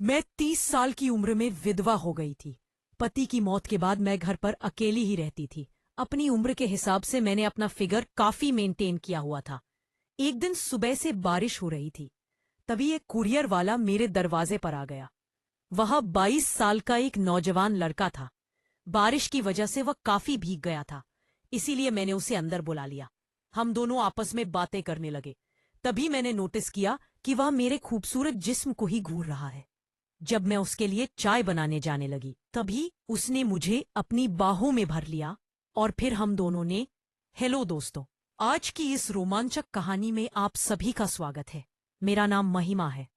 मैं 30 साल की उम्र में विधवा हो गई थी। पति की मौत के बाद मैं घर पर अकेली ही रहती थी। अपनी उम्र के हिसाब से मैंने अपना फिगर काफी मेंटेन किया हुआ था। एक दिन सुबह से बारिश हो रही थी, तभी एक कुरियर वाला मेरे दरवाजे पर आ गया। वह 22 साल का एक नौजवान लड़का था। बारिश की वजह से वह काफी भीग गया था, इसीलिए मैंने उसे अंदर बुला लिया। हम दोनों आपस में बातें करने लगे। तभी मैंने नोटिस किया कि वह मेरे खूबसूरत जिस्म को ही घूर रहा है। जब मैं उसके लिए चाय बनाने जाने लगी, तभी उसने मुझे अपनी बाहों में भर लिया और फिर हम दोनों ने। हेलो दोस्तों, आज की इस रोमांचक कहानी में आप सभी का स्वागत है। मेरा नाम महिमा है।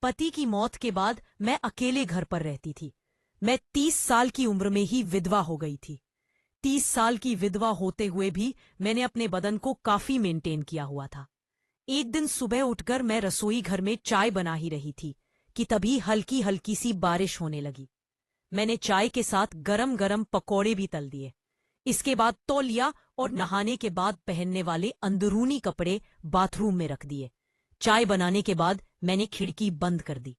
पति की मौत के बाद मैं अकेले घर पर रहती थी। मैं 30 साल की उम्र में ही विधवा हो गई थी। 30 साल की विधवा होते हुए भी मैंने अपने बदन को काफी मेंटेन किया हुआ था। एक दिन सुबह उठकर मैं रसोई घर में चाय बना ही रही थी कि तभी हल्की हल्की सी बारिश होने लगी। मैंने चाय के साथ गरम गरम पकौड़े भी तल दिए। इसके बाद तौलिया और नहाने के बाद पहनने वाले अंदरूनी कपड़े बाथरूम में रख दिए। चाय बनाने के बाद मैंने खिड़की बंद कर दी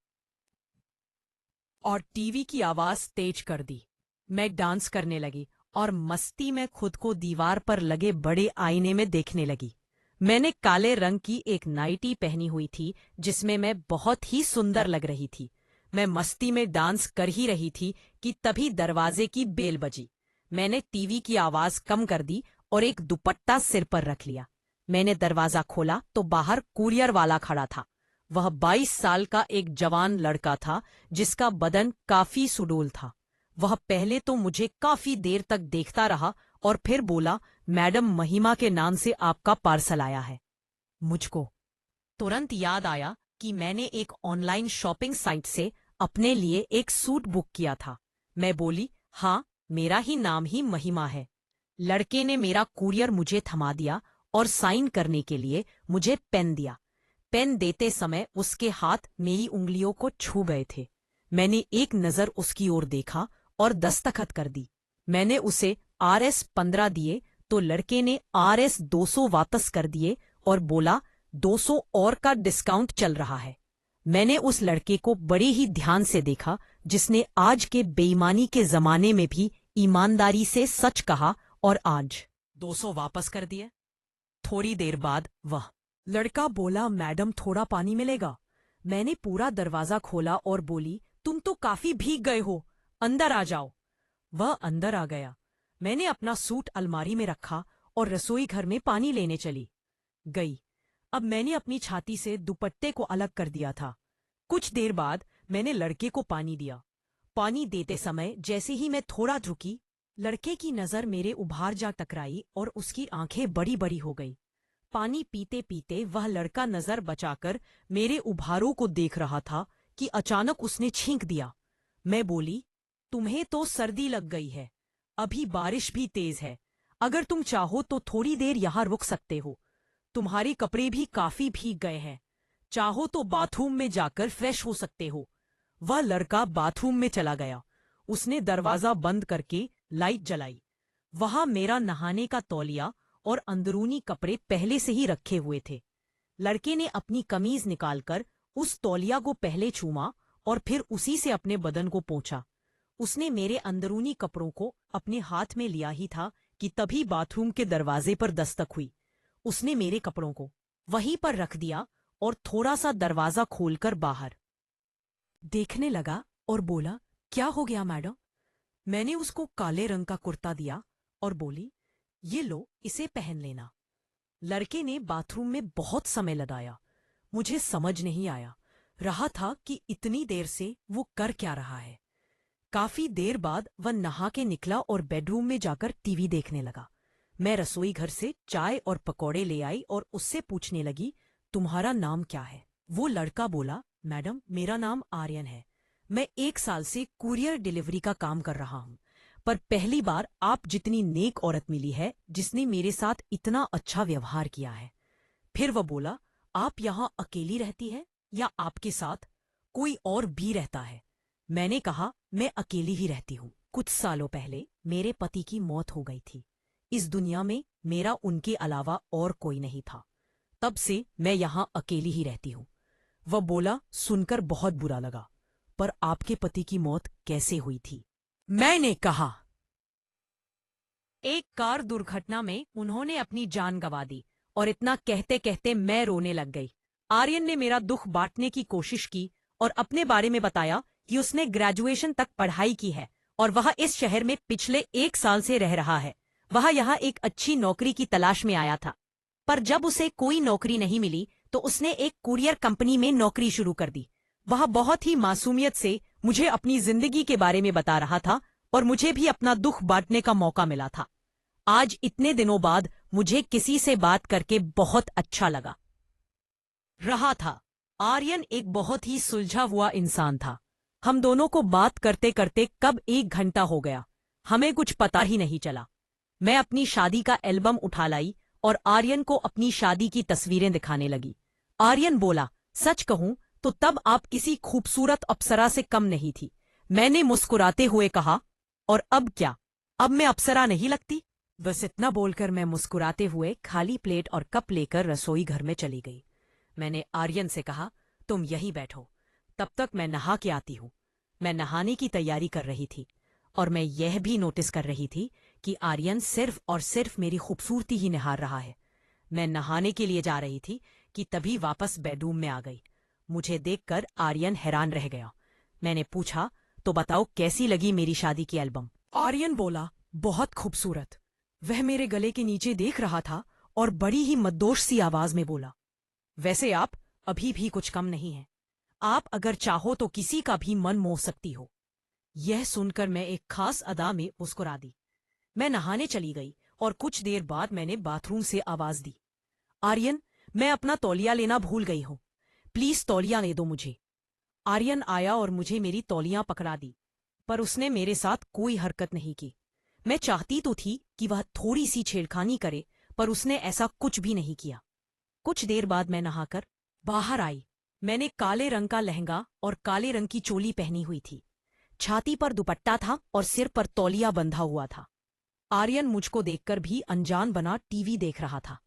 और टीवी की आवाज तेज कर दी। मैं डांस करने लगी और मस्ती में खुद को दीवार पर लगे बड़े आईने में देखने लगी। मैंने काले रंग की एक नाइटी पहनी हुई थी जिसमें मैं बहुत ही सुंदर लग रही थी। मैं मस्ती में डांस कर ही रही थी कि तभी दरवाजे की बेल बजी। मैंने टीवी की आवाज कम कर दी और एक दुपट्टा सिर पर रख लिया। मैंने दरवाजा खोला तो बाहर कुरियर वाला खड़ा था। वह 22 साल का एक जवान लड़का था जिसका बदन काफी सुडौल था। वह पहले तो मुझे काफी देर तक देखता रहा और फिर बोला, मैडम महिमा के नाम से आपका पार्सल आया है। मुझको तुरंत याद आया कि मैंने एक ऑनलाइन शॉपिंग साइट से अपने लिए एक सूट बुक किया था। मैं बोली, हाँ, मेरा ही नाम ही महिमा है। लड़के ने मेरा कुरियर मुझे थमा दिया और साइन करने के लिए मुझे पेन दिया। पेन देते समय उसके हाथ मेरी उंगलियों को छू गए थे। मैंने एक नजर उसकी ओर देखा और दस्तखत कर दी। मैंने उसे RS 15 दिए तो लड़के ने RS 200 वापस कर दिए और बोला, 200 और का डिस्काउंट चल रहा है। मैंने उस लड़के को बड़े ही ध्यान से देखा जिसने आज के बेईमानी के जमाने में भी ईमानदारी से सच कहा और आज 200 वापस कर दिए। थोड़ी देर बाद वह लड़का बोला, मैडम थोड़ा पानी मिलेगा। मैंने पूरा दरवाजा खोला और बोली, तुम तो काफी भीग गए हो, अंदर आ जाओ। वह अंदर आ गया। मैंने अपना सूट अलमारी में रखा और रसोई घर में पानी लेने चली गई। अब मैंने अपनी छाती से दुपट्टे को अलग कर दिया था। कुछ देर बाद मैंने लड़के को पानी दिया। पानी देते समय जैसे ही मैं थोड़ा झुकी, लड़के की नजर मेरे उभार जा टकराई और उसकी आंखें बड़ी बड़ी हो गई। पानी पीते पीते वह लड़का नजर बचाकर मेरे उभारों को देख रहा था कि अचानक उसने छींक दिया। मैं बोली, तुम्हें तो सर्दी लग गई है, अभी बारिश भी तेज है। अगर तुम चाहो तो थोड़ी देर यहाँ रुक सकते हो। तुम्हारे कपड़े भी काफी भीग गए हैं। चाहो तो बाथरूम में जाकर फ्रेश हो सकते हो। वह लड़का बाथरूम में चला गया। उसने दरवाजा बंद करके लाइट जलाई। वहां मेरा नहाने का तौलिया और अंदरूनी कपड़े पहले से ही रखे हुए थे। लड़के ने अपनी कमीज निकालकर उस तौलिया को पहले चूमा और फिर उसी से अपने बदन को पोंछा। उसने मेरे अंदरूनी कपड़ों को अपने हाथ में लिया ही था कि तभी बाथरूम के दरवाजे पर दस्तक हुई। उसने मेरे कपड़ों को वहीं पर रख दिया और थोड़ा सा दरवाजा खोलकर बाहर देखने लगा और बोला, क्या हो गया मैडम? मैंने उसको काले रंग का कुर्ता दिया और बोली, ये लो, इसे पहन लेना। लड़के ने बाथरूम में बहुत समय लगाया। मुझे समझ नहीं आया रहा था कि इतनी देर से वो कर क्या रहा है। काफी देर बाद वह नहा के निकला और बेडरूम में जाकर टीवी देखने लगा। मैं रसोई घर से चाय और पकौड़े ले आई और उससे पूछने लगी, तुम्हारा नाम क्या है? वो लड़का बोला, मैडम मेरा नाम आर्यन है। मैं 1 साल से कुरियर डिलीवरी का काम कर रहा हूँ, पर पहली बार आप जितनी नेक औरत मिली है जिसने मेरे साथ इतना अच्छा व्यवहार किया है। फिर वह बोला, आप यहाँ अकेली रहती है या आपके साथ कोई और भी रहता है? मैंने कहा, मैं अकेली ही रहती हूँ। कुछ सालों पहले मेरे पति की मौत हो गई थी। इस दुनिया में मेरा उनके अलावा और कोई नहीं था। तब से मैं यहाँ अकेली ही रहती हूँ। वह बोला, सुनकर बहुत बुरा लगा, पर आपके पति की मौत कैसे हुई थी? मैंने कहा। एक कार दुर्घटना में उन्होंने अपनी जान गंवा दी। और इतना कहते कहते मैं रोने लग गई। आर्यन ने मेरा दुख बांटने की कोशिश की और अपने बारे में बताया कि उसने ग्रेजुएशन तक पढ़ाई की है और वह इस शहर में पिछले 1 साल से रह रहा है। वह यहाँ एक अच्छी नौकरी की तलाश में आया था, पर जब उसे कोई नौकरी नहीं मिली तो उसने एक कुरियर कंपनी में नौकरी शुरू कर दी। वह बहुत ही मासूमियत से मुझे अपनी जिंदगी के बारे में बता रहा था और मुझे भी अपना दुख बांटने का मौका मिला था। आज इतने दिनों बाद मुझे किसी से बात करके बहुत अच्छा लगा रहा था। आर्यन एक बहुत ही सुलझा हुआ इंसान था। हम दोनों को बात करते करते कब 1 घंटा हो गया, हमें कुछ पता ही नहीं चला। मैं अपनी शादी का एल्बम उठा लाई और आर्यन को अपनी शादी की तस्वीरें दिखाने लगी। आर्यन बोला, सच कहूं तो तब आप किसी खूबसूरत अप्सरा से कम नहीं थी। मैंने मुस्कुराते हुए कहा, और अब क्या? अब मैं अप्सरा नहीं लगती? बस इतना बोलकर मैं मुस्कुराते हुए खाली प्लेट और कप लेकर रसोई घर में चली गई। मैंने आर्यन से कहा, तुम यहीं बैठो, तब तक मैं नहा के आती हूँ। मैं नहाने की तैयारी कर रही थी और मैं यह भी नोटिस कर रही थी कि आर्यन सिर्फ और सिर्फ मेरी खूबसूरती ही निहार रहा है। मैं नहाने के लिए जा रही थी कि तभी वापस बेडरूम में आ गई। मुझे देखकर आर्यन हैरान रह गया। मैंने पूछा, तो बताओ कैसी लगी मेरी शादी की एल्बम? आर्यन बोला, बहुत खूबसूरत। वह मेरे गले के नीचे देख रहा था और बड़ी ही मद्दोश सी आवाज में बोला, वैसे आप अभी भी कुछ कम नहीं हैं। आप अगर चाहो तो किसी का भी मन मोह सकती हो। यह सुनकर मैं एक खास अदा में मुस्कुरा दी। मैं नहाने चली गई और कुछ देर बाद मैंने बाथरूम से आवाज दी, आर्यन, मैं अपना तौलिया लेना भूल गई हूं, प्लीज तौलिया दे दो मुझे। आर्यन आया और मुझे मेरी तौलियां पकड़ा दी, पर उसने मेरे साथ कोई हरकत नहीं की। मैं चाहती तो थी कि वह थोड़ी सी छेड़खानी करे, पर उसने ऐसा कुछ भी नहीं किया। कुछ देर बाद मैं नहाकर बाहर आई। मैंने काले रंग का लहंगा और काले रंग की चोली पहनी हुई थी। छाती पर दुपट्टा था और सिर पर तौलिया बंधा हुआ था। आर्यन मुझको देखकर भी अनजान बना टीवी देख रहा था।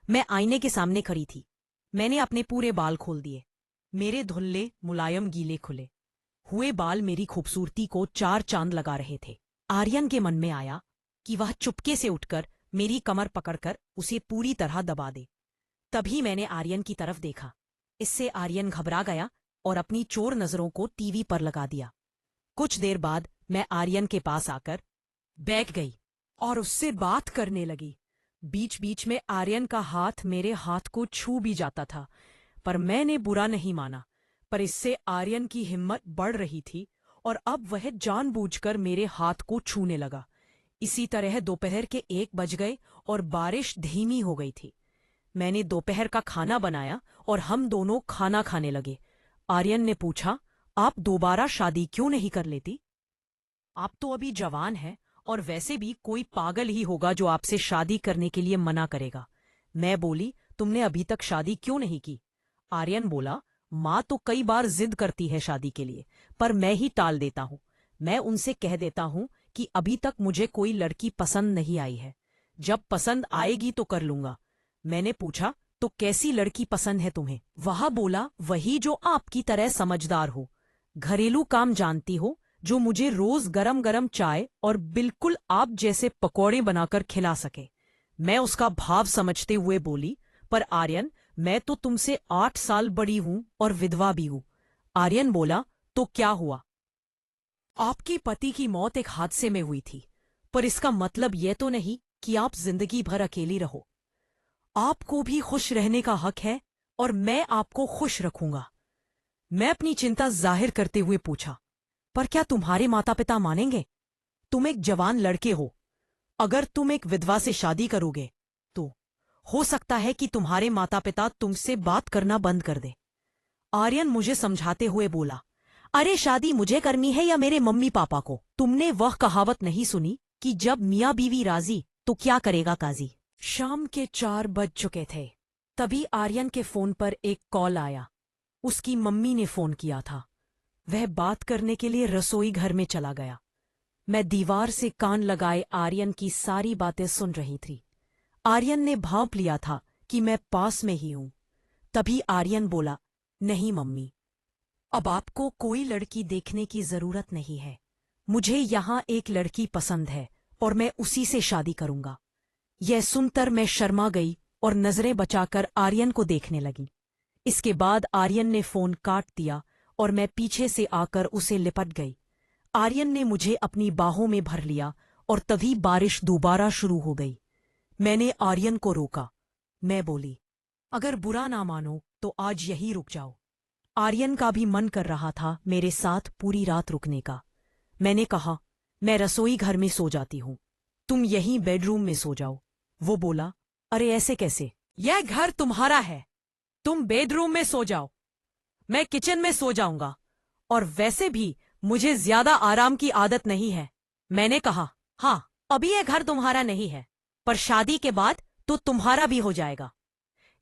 मैं आईने के सामने खड़ी थी। मैंने अपने पूरे बाल खोल दिए। मेरे धुल्ले मुलायम गीले खुले हुए बाल मेरी खूबसूरती को 4 चांद लगा रहे थे। आर्यन के मन में आया कि वह चुपके से उठकर मेरी कमर पकड़कर उसे पूरी तरह दबा दे। तभी मैंने आर्यन की तरफ देखा। इससे आर्यन घबरा गया और अपनी चोर नजरों को टीवी पर लगा दिया। कुछ देर बाद मैं आर्यन के पास आकर बैठ गई और उससे बात करने लगी। बीच बीच में आर्यन का हाथ मेरे हाथ को छू भी जाता था, पर मैंने बुरा नहीं माना। पर इससे आर्यन की हिम्मत बढ़ रही थी और अब वह जानबूझकर मेरे हाथ को छूने लगा। इसी तरह दोपहर के 1 बज गए और बारिश धीमी हो गई थी। मैंने दोपहर का खाना बनाया और हम दोनों खाना खाने लगे। आर्यन ने पूछा, आप दोबारा शादी क्यों नहीं कर लेती? आप तो अभी जवान हैं और वैसे भी कोई पागल ही होगा जो आपसे शादी करने के लिए मना करेगा। मैं बोली, तुमने अभी तक शादी क्यों नहीं की? आर्यन बोला, माँ तो कई बार जिद करती है शादी के लिए, पर मैं ही टाल देता हूँ। मैं उनसे कह देता हूँ कि अभी तक मुझे कोई लड़की पसंद नहीं आई है, जब पसंद आएगी तो कर लूंगा। मैंने पूछा, तो कैसी लड़की पसंद है तुम्हें? वह बोला, वही जो आपकी तरह समझदार हो, घरेलू काम जानती हो, जो मुझे रोज गरम गरम चाय और बिल्कुल आप जैसे पकौड़े बनाकर खिला सके। मैं उसका भाव समझते हुए बोली, पर आर्यन, मैं तो तुमसे 8 साल बड़ी हूं और विधवा भी हूं। आर्यन बोला, तो क्या हुआ? आपके पति की मौत एक हादसे में हुई थी, पर इसका मतलब यह तो नहीं कि आप जिंदगी भर अकेली रहो। आपको भी खुश रहने का हक है और मैं आपको खुश रखूंगा। मैं अपनी चिंता जाहिर करते हुए पूछा, पर क्या तुम्हारे माता पिता मानेंगे? तुम एक जवान लड़के हो। अगर तुम एक विधवा से शादी करोगे तो हो सकता है कि तुम्हारे माता पिता तुमसे बात करना बंद कर दे। आर्यन मुझे समझाते हुए बोला, अरे शादी मुझे करनी है या मेरे मम्मी पापा को? तुमने वह कहावत नहीं सुनी कि जब मियाँ बीवी राजी तो क्या करेगा काजी? शाम के 4 बज चुके थे। तभी आर्यन के फोन पर एक कॉल आया। उसकी मम्मी ने फोन किया था। वह बात करने के लिए रसोई घर में चला गया। मैं दीवार से कान लगाए आर्यन की सारी बातें सुन रही थी। आर्यन ने भांप लिया था कि मैं पास में ही हूं। तभी आर्यन बोला, नहीं मम्मी, अब आपको कोई लड़की देखने की जरूरत नहीं है। मुझे यहाँ एक लड़की पसंद है और मैं उसी से शादी करूंगा। यह सुनकर मैं शर्मा गई और नजरें बचाकर आर्यन को देखने लगी। इसके बाद आर्यन ने फोन काट दिया और मैं पीछे से आकर उसे लिपट गई। आर्यन ने मुझे अपनी बाहों में भर लिया और तभी बारिश दोबारा शुरू हो गई। मैंने आर्यन को रोका। मैं बोली, अगर बुरा ना मानो तो आज यहीं रुक जाओ। आर्यन का भी मन कर रहा था मेरे साथ पूरी रात रुकने का। मैंने कहा, मैं रसोई घर में सो जाती हूँ, तुम यहीं बेडरूम में सो जाओ। वो बोला, अरे ऐसे कैसे, यह घर तुम्हारा है, तुम बेडरूम में सो जाओ, मैं किचन में सो जाऊंगा, और वैसे भी मुझे ज्यादा आराम की आदत नहीं है। मैंने कहा, हाँ, अभी यह घर तुम्हारा नहीं है, पर शादी के बाद तो तुम्हारा भी हो जाएगा।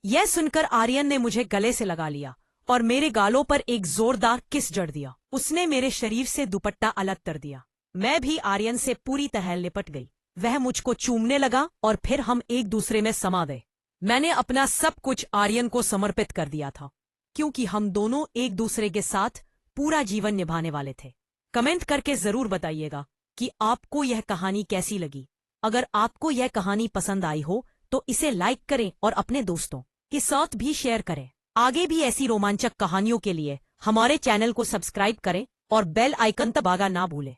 यह सुनकर आर्यन ने मुझे गले से लगा लिया और मेरे गालों पर एक जोरदार किस जड़ दिया। उसने मेरे शरीर से दुपट्टा अलग कर दिया। मैं भी आर्यन से पूरी तरह लिपट गई। वह मुझको चूमने लगा और फिर हम एक दूसरे में समा गए। मैंने अपना सब कुछ आर्यन को समर्पित कर दिया था, क्योंकि हम दोनों एक दूसरे के साथ पूरा जीवन निभाने वाले थे। कमेंट करके जरूर बताइएगा कि आपको यह कहानी कैसी लगी। अगर आपको यह कहानी पसंद आई हो तो इसे लाइक करें और अपने दोस्तों के साथ भी शेयर करें। आगे भी ऐसी रोमांचक कहानियों के लिए हमारे चैनल को सब्सक्राइब करें और बेल आइकन दबाना ना भूलें।